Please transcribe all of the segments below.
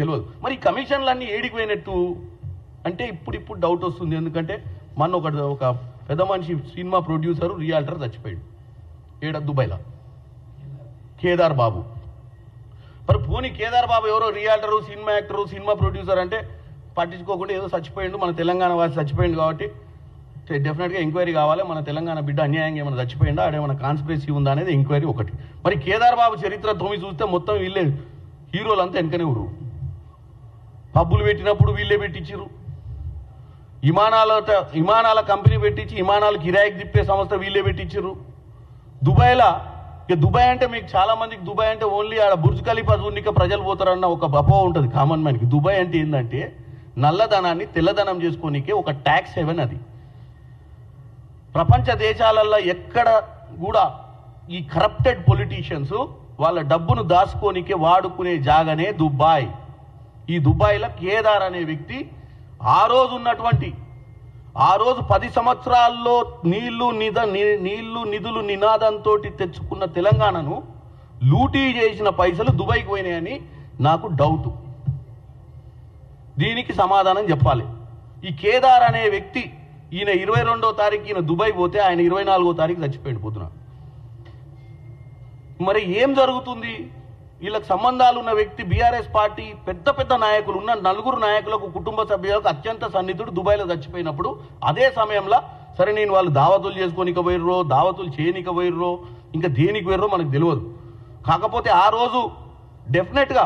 తెలియదు. మరి కమిషన్లన్నీ ఏడికి పోయినట్టు అంటే ఇప్పుడు డౌట్ వస్తుంది. ఎందుకంటే మన ఒక పెద్ద మనిషి సినిమా ప్రొడ్యూసరు రియాల్టర్ చచ్చిపోయాడు దుబాయ్లో, కేదార్ బాబు. మరి పోనీ కేదార్ బాబు ఎవరో రియాల్టరు, సినిమా యాక్టరు, సినిమా ప్రొడ్యూసర్ అంటే పట్టించుకోకుండా ఏదో చచ్చిపోయిండు, మన తెలంగాణ వాసి చచ్చిపోయింది కాబట్టి డెఫినెట్గా ఎంక్వైరీ కావాలి, మన తెలంగాణ బిడ్డ అన్యాయంగా ఏమైనా చచ్చిపోయిందా, ఆడేమైనా కాన్స్పిరసీ ఉందా అనేది ఎంక్వైరీ ఒకటి. మరి కేదార్ బాబు చరిత్ర తొమ్మిది చూస్తే మొత్తం వీళ్ళే హీరోలంతా వెనకనే ఊరు. పబ్బులు పెట్టినప్పుడు వీళ్ళే పెట్టించారు, విమానాల కంపెనీ పెట్టించి విమానాలు కిరాయికి తిప్పే సంస్థ వీళ్ళే పెట్టించారు. దుబాయ్లో ఇక దుబాయ్ అంటే మీకు చాలా మందికి దుబాయ్ అంటే ఓన్లీ ఆడ బుర్జ్ ఖలీఫా చూడనిక ప్రజలు పోతారన్న ఒక అపోహ ఉంటుంది కామన్ మ్యాన్కి. దుబాయ్ అంటే ఏంటంటే నల్లధనాన్ని తెల్లధనం చేసుకోనికే ఒక ట్యాక్స్ హెవెన్. అది ప్రపంచ దేశాలలో ఎక్కడ కూడా ఈ కరప్టెడ్ పొలిటీషియన్స్ వాళ్ళ డబ్బును దాచుకోనికే వాడుకునే జాగానే దుబాయ్. ఈ దుబాయ్లో కేదార్ అనే వ్యక్తి ఆ రోజు 10 సంవత్సరాల్లో నీళ్లు నిధులు నినాదంతో తెచ్చుకున్న తెలంగాణను లూటీ చేసిన పైసలు దుబాయ్కి పోయినాయని నాకు డౌట్. దీనికి సమాధానం చెప్పాలి. ఈ కేదార్ అనే వ్యక్తి ఈయన 22వ తారీఖు ఈయన దుబాయ్ పోతే ఆయన 24వ తారీఖు చచ్చిపోయింది పొద్దున. మరి ఏం జరుగుతుంది? వీళ్ళకి సంబంధాలు ఉన్న వ్యక్తి బీఆర్ఎస్ పార్టీ పెద్ద నాయకులు ఉన్న 4 నాయకులకు కుటుంబ సభ్యులకు అత్యంత సన్నిహితుడు దుబాయ్లో చచ్చిపోయినప్పుడు అదే సమయంలో సరే నేను వాళ్ళు దావతులు చేసుకోనిక పోయిర్రో, దావతులు చేయనిక పోయిర్రో, ఇంకా దేనికి పోయిర్రో మనకు తెలియదు. కాకపోతే ఆ రోజు డెఫినెట్గా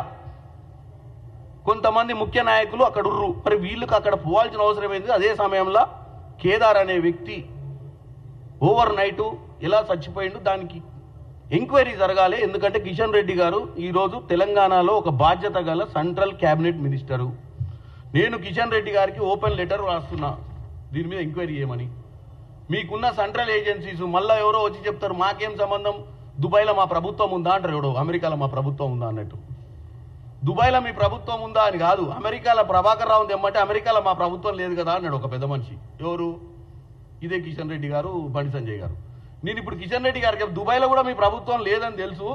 కొంతమంది ముఖ్య నాయకులు అక్కడ ఉర్రు. మరి వీళ్ళకి అక్కడ పోవాల్సిన అవసరం ఏంది? అదే సమయంలో కేదార్ అనే వ్యక్తి ఓవర్ నైటు ఎలా చచ్చిపోయిండు దానికి ఎంక్వైరీ జరగాలి. ఎందుకంటే కిషన్ రెడ్డి గారు ఈరోజు తెలంగాణలో ఒక బాధ్యత గల సెంట్రల్ క్యాబినెట్ మినిస్టరు. నేను కిషన్ రెడ్డి గారికి ఓపెన్ లెటర్ రాస్తున్నా దీని మీద ఎంక్వైరీ చేయమని. మీకున్న సెంట్రల్ ఏజెన్సీస్ మళ్ళీ ఎవరో వచ్చి చెప్తారు మాకేం సంబంధం, దుబాయ్లో మా ప్రభుత్వం ఉందా అంటారు. ఎవడో అమెరికాలో మా ప్రభుత్వం ఉందా అన్నట్టు. దుబాయ్లో మీ ప్రభుత్వం ఉందా అని కాదు, అమెరికాలో ప్రభాకర్ రావు తెమ్మంటే అమెరికాలో మా ప్రభుత్వం లేదు కదా అన్నాడు ఒక పెద్ద మనిషి. ఎవరు? ఇదే కిషన్ రెడ్డి గారు, బండి సంజయ్ గారు. నేను ఇప్పుడు కిషన్ రెడ్డి గారికి దుబాయ్లో కూడా మీ ప్రభుత్వం లేదని తెలుసు,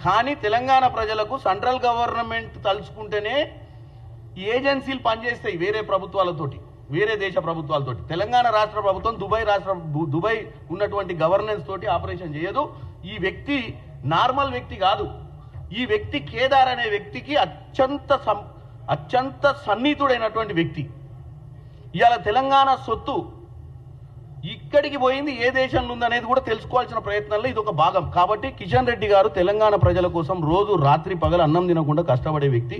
కానీ తెలంగాణ ప్రజలకు సెంట్రల్ గవర్నమెంట్ తలుచుకుంటేనే ఏజెన్సీలు పనిచేస్తాయి వేరే ప్రభుత్వాలతోటి, వేరే దేశ ప్రభుత్వాలతోటి. తెలంగాణ రాష్ట్ర ప్రభుత్వం దుబాయ్ ఉన్నటువంటి గవర్నెన్స్ తోటి ఆపరేషన్ చేయదు. ఈ వ్యక్తి నార్మల్ వ్యక్తి కాదు. ఈ వ్యక్తి కేదార్ అనే వ్యక్తికి అత్యంత సన్నిహితుడైనటువంటి వ్యక్తి. ఇవాళ తెలంగాణ సొత్తు ఇక్కడికి పోయింది ఏ దేశంలో ఉందనేది కూడా తెలుసుకోవాల్సిన ప్రయత్నంలో ఇది ఒక భాగం. కాబట్టి కిషన్ రెడ్డి గారు తెలంగాణ ప్రజల కోసం రోజు రాత్రి పగలు అన్నం తినకుండా కష్టపడే వ్యక్తి.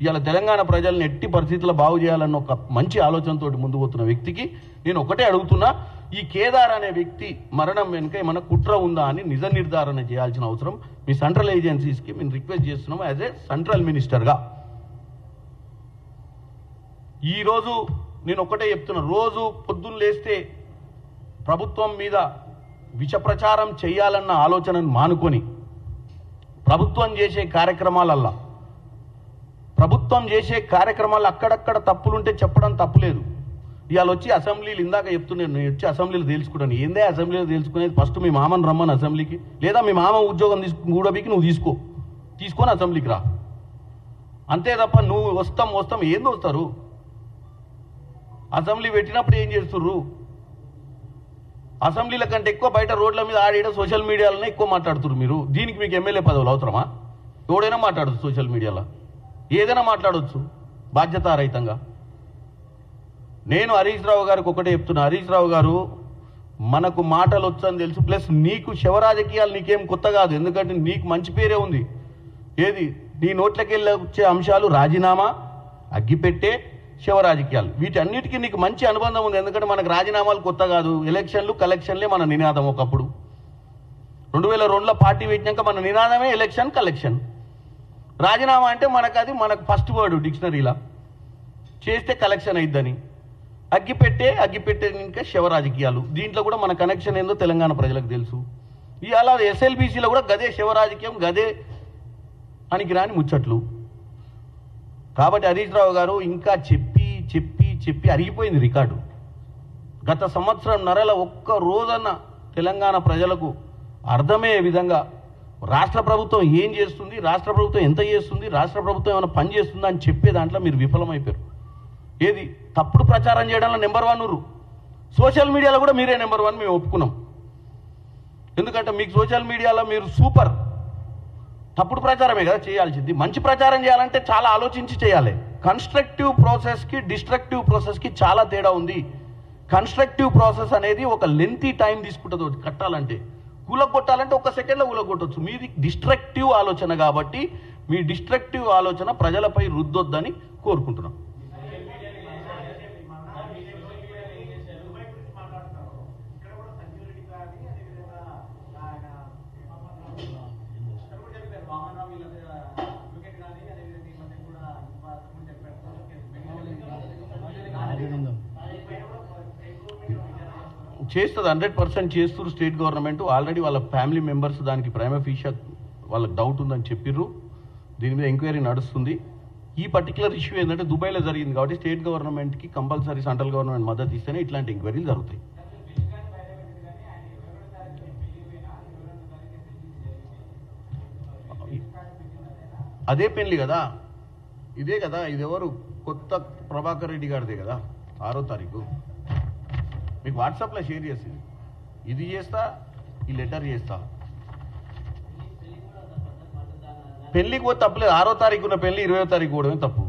ఇవాళ తెలంగాణ ప్రజల్ని ఎట్టి పరిస్థితుల్లో బాగు చేయాలన్న ఒక మంచి ఆలోచనతో ముందు పోతున్న వ్యక్తికి నేను ఒకటే అడుగుతున్నా, ఈ కేదార్ అనే వ్యక్తి మరణం వెనుక ఏమైనా కుట్ర ఉందా అని నిజ నిర్ధారణ చేయాల్సిన అవసరం మీ సెంట్రల్ ఏజెన్సీస్కి మేము రిక్వెస్ట్ చేస్తున్నాము యాజ్ ఏ సెంట్రల్ మినిస్టర్గా. ఈరోజు నేను ఒకటే చెప్తున్నా, రోజు పొద్దున్న లేస్తే ప్రభుత్వం మీద విష ప్రచారం చేయాలన్న ఆలోచనను మానుకొని ప్రభుత్వం చేసే కార్యక్రమాలు అక్కడక్కడ తప్పులుంటే చెప్పడం తప్పులేదు. ఇవాళ వచ్చి అసెంబ్లీలు ఇందాక చెప్తున్నాను, నేను వచ్చి అసెంబ్లీలు తెలుసుకుంటాను. ఏందే అసెంబ్లీలో తెలుసుకునేది? ఫస్ట్ మీ మామని రమ్మని అసెంబ్లీకి, లేదా మీ మామ ఉద్యోగం కూడబీకి నువ్వు తీసుకొని అసెంబ్లీకి రా. అంతే తప్ప నువ్వు వస్తాం ఏంది వస్తారు? అసెంబ్లీ పెట్టినప్పుడు ఏం చేస్తుర్రు? అసెంబ్లీల కంటే ఎక్కువ బయట రోడ్ల మీద ఆడిడ సోషల్ మీడియాలోనే ఎక్కువ మాట్లాడుతున్నారు మీరు. దీనికి మీకు ఎమ్మెల్యే పదవులు అవసరమా? ఎవడైనా మాట్లాడచ్చు సోషల్ మీడియాలో, ఏదైనా మాట్లాడవచ్చు బాధ్యతారహితంగా. నేను హరీష్ రావు గారికి ఒకటే చెప్తున్నా, హరీష్ రావు గారు మనకు మాటలు వచ్చని తెలుసు, ప్లస్ నీకు శివరాజకీయాలు నీకేం కొత్త కాదు. ఎందుకంటే నీకు మంచి పేరే ఉంది. ఏది నీ నోట్లకెళ్ళి వచ్చే అంశాలు రాజీనామా, అగ్గిపెట్టే, శివరాజకీయాలు, వీటన్నిటికీ నీకు మంచి అనుబంధం ఉంది. ఎందుకంటే మనకు రాజీనామాలు కొత్త కాదు, ఎలక్షన్లు కలెక్షన్లే మన నినాదం. ఒకప్పుడు 2002లో పార్టీ పెట్టినాక మన నినాదమే ఎలక్షన్ కలెక్షన్. రాజీనామా అంటే మనకు ఫస్ట్ వర్డ్ డిక్షనరీలా చేస్తే కలెక్షన్ అయిద్దని. అగ్గిపెట్టే ఇంకా శివరాజకీయాలు. దీంట్లో కూడా మన కనెక్షన్ ఏందో తెలంగాణ ప్రజలకు తెలుసు. ఇవాళ ఎస్ఎల్బీసీలో కూడా గదే శివరాజకీయం, గదే పనికిరాని ముచ్చట్లు. కాబట్టి హరీష్ రావు గారు ఇంకా చెప్పి అరిగిపోయింది రికార్డు. గత సంవత్సరం నరల ఒక్క రోజన్న తెలంగాణ ప్రజలకు అర్థమయ్యే విధంగా రాష్ట్ర ప్రభుత్వం ఏం చేస్తుంది, రాష్ట్ర ప్రభుత్వం ఎంత చేస్తుంది, రాష్ట్ర ప్రభుత్వం ఏమైనా పని చేస్తుందా అని చెప్పే దాంట్లో మీరు విఫలమైపోయారు. ఏది తప్పుడు ప్రచారం చేయడంలో నెంబర్ 1. సోషల్ మీడియాలో కూడా మీరే నెంబర్ 1 మేము ఒప్పుకున్నాం. ఎందుకంటే మీకు సోషల్ మీడియాలో మీరు సూపర్. తప్పుడు ప్రచారమే కదా చేయాల్సింది. మంచి ప్రచారం చేయాలంటే చాలా ఆలోచించి చేయాలి. కన్స్ట్రక్టివ్ ప్రాసెస్కి డిస్ట్రక్టివ్ ప్రాసెస్కి చాలా తేడా ఉంది. కన్స్ట్రక్టివ్ ప్రాసెస్ అనేది ఒక లెంతీ టైం తీసుకుంటుంది కట్టాలంటే. కూలగొట్టాలంటే 1 సెకండ్లో కూలగొట్టవచ్చు. మీది డిస్ట్రక్టివ్ ఆలోచన కాబట్టి మీ డిస్ట్రక్టివ్ ఆలోచన ప్రజలపై రుద్దొద్దని కోరుకుంటున్నాం. చేస్తుంది 100% చేస్తున్నారు స్టేట్ గవర్నమెంట్. ఆల్రెడీ వాళ్ళ ఫ్యామిలీ మెంబర్స్ దానికి ప్రైమా ఫీషియా వాళ్ళకి డౌట్ ఉందని చెప్పిర్రు. దీని మీద ఎంక్వైరీ నడుస్తుంది. ఈ పర్టికులర్ ఇష్యూ ఏంటంటే దుబాయ్లో జరిగింది కాబట్టి స్టేట్ గవర్నమెంట్కి కంపల్సరీ సెంట్రల్ గవర్నమెంట్ మద్దతు ఇస్తేనే ఇట్లాంటి ఎంక్వైరీలు జరుగుతాయి. అదే పెళ్లి కదా, ఇదే కదా, ఇది ఎవరు కొత్త ప్రభాకర్ రెడ్డి గారిదే కదా. 6వ తారీఖు మీకు వాట్సాప్లో షేర్ చేసింది. ఇది చేస్తా, ఈ లెటర్ చేస్తా. పెళ్లికి పోతే తప్పలేదు. 6వ తారీఖు ఉన్న పెళ్లి 20వ తారీఖు కూడా తప్పు.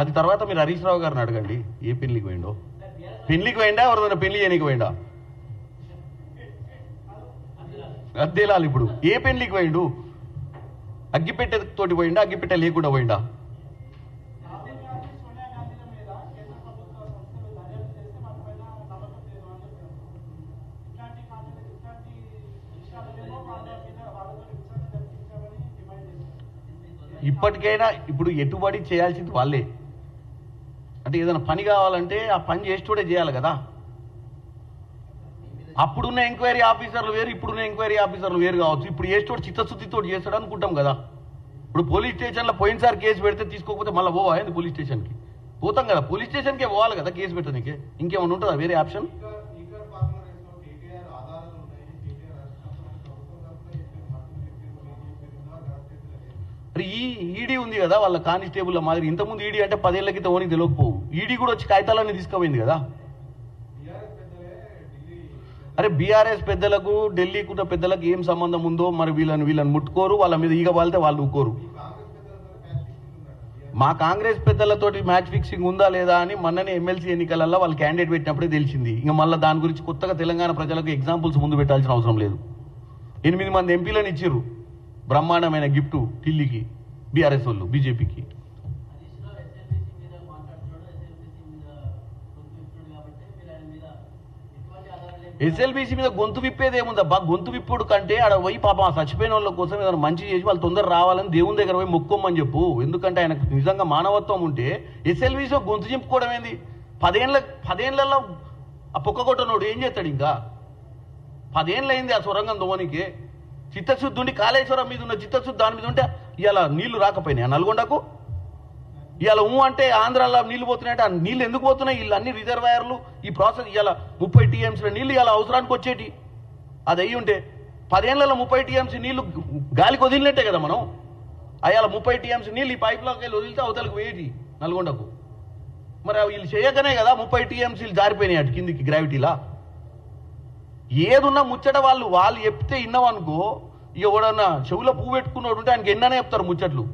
అది తర్వాత మీరు హరీష్ రావు గారిని అడగండి ఏ పెళ్లికి పోయిండో. పెళ్లికి పోయిండా ఎవరిదైనా పెళ్లి చేయడానికి పోయిండా అది తేలాలి. ఇప్పుడు ఏ పెళ్లికి పోయిండు? అగ్గిపెట్టె తోటి పోయిండా, అగ్గిపెట్టె లేకుండా పోయిండా? ఇప్పటికైనా ఇప్పుడు ఎటుబడి చేయాల్సింది వాళ్ళే. అంటే ఏదైనా పని కావాలంటే ఆ పని చేసేటోడే చేయాలి కదా. అప్పుడున్న ఎంక్వైరీ ఆఫీసర్లు వేరు, ఇప్పుడున్న ఎంక్వైరీ ఆఫీసర్లు వేరు కావచ్చు. ఇప్పుడు చేసేటోడు చిత్తశుద్ధితో చేస్తాడు అనుకుంటాం కదా. ఇప్పుడు పోలీస్ స్టేషన్లో పోయినసారి కేసు పెడితే తీసుకోకపోతే మళ్ళీ పోవాలి పోలీస్ స్టేషన్కి పోతాం కదా. పోలీస్ స్టేషన్కే పోవాలి కదా కేసు పెట్టడానికి. ఇంకేమైనా ఉంటుందా వేరే ఆప్షన్? ఈ ఈడీ ఉంది కదా వాళ్ళ కానిస్టేబుల్ మాదిరి. ఇంతకుముందు ఈడీ అంటే 10 ఏళ్ల క్రితం ఓనికి తెలియకపోవు. ఈడీ కూడా వచ్చి కాగితాలన్నీ తీసుకుపోయింది కదా. అరే బీఆర్ఎస్ పెద్దలకు ఢిల్లీకి ఉన్న పెద్దలకు ఏం సంబంధం ఉందో మరి. వీళ్ళని ముట్టుకోరు, వాళ్ళ మీద ఈగ వాళ్తే వాళ్ళు ఊకోరు. మా కాంగ్రెస్ పెద్దలతోటి మ్యాచ్ ఫిక్సింగ్ ఉందా లేదా అని మొన్ననే ఎమ్మెల్సీ ఎన్నికలలో వాళ్ళు క్యాండిడేట్ పెట్టినప్పుడే తెలిసింది. ఇంకా మళ్ళీ దాని గురించి కొత్తగా తెలంగాణ ప్రజలకు ఎగ్జాంపుల్స్ ముందు పెట్టాల్సిన అవసరం లేదు. 8 మంది ఎంపీలను ఇచ్చిర్రు బ్రహ్మాండమైన గిఫ్ట్ ఢిల్లీకి బీఆర్ఎస్ వాళ్ళు బీజేపీకి. ఎస్ఎల్బీసీ మీద గొంతు విప్పేది ఏముందబ్బా? గొంతు విప్పుడు కంటే ఆడ పోయి పాపం చచ్చిపోయిన వాళ్ళ కోసం ఏదైనా మంచి చేసి వాళ్ళు తొందర రావాలని దేవుని దగ్గర పోయి మొక్కోమని చెప్పు. ఎందుకంటే ఆయనకు నిజంగా మానవత్వం ఉంటే ఎస్ఎల్బీసీ గొంతు చింపుకోవడం ఏంది? 10 ఏళ్లలో ఆ పొక్కగొట్టనోడు ఏం చేస్తాడు? ఇంకా 10 ఏళ్ళు అయింది ఆ సొరంగం దోవనికి. చిత్తశుద్ధి ఉండి కాళేశ్వరం మీద ఉన్న చిత్తశుద్ధి దాని మీద ఉంటే ఇవాళ నీళ్లు రాకపోయినాయి నల్గొండకు. ఇవాళ అంటే ఆంధ్రాలో నీళ్లు పోతున్నాయంటే ఆ నీళ్ళు ఎందుకు పోతున్నాయి? వీళ్ళు అన్ని రిజర్వాయర్లు ఈ ప్రాసెస్ ఇవాళ 30 TMCల నీళ్ళు ఇవాళ అవసరానికి వచ్చేటి. అది అయ్యి ఉంటే 10 ఏళ్లలో 30 TMC నీళ్లు గాలికి వదిలినట్టే కదా మనం. అయ్యాల 30 TMC నీళ్ళు ఈ పైప్లోకి వెళ్ళి వదిలితే అవతలకు వేయటి నల్గొండకు. మరి వీళ్ళు చేయకనే కదా 30 TMCలు జారిపోయినాయి అటు కిందికి గ్రావిటీలా. ఏదున్నా ముచ్చట వాళ్ళు చెప్తే విన్నామనుకో. ఎవడన్నా చెవులో పువ్వు పెట్టుకున్నాడు ఉంటే ఆయనకి ఎన్ననే చెప్తారు ముచ్చట్లు.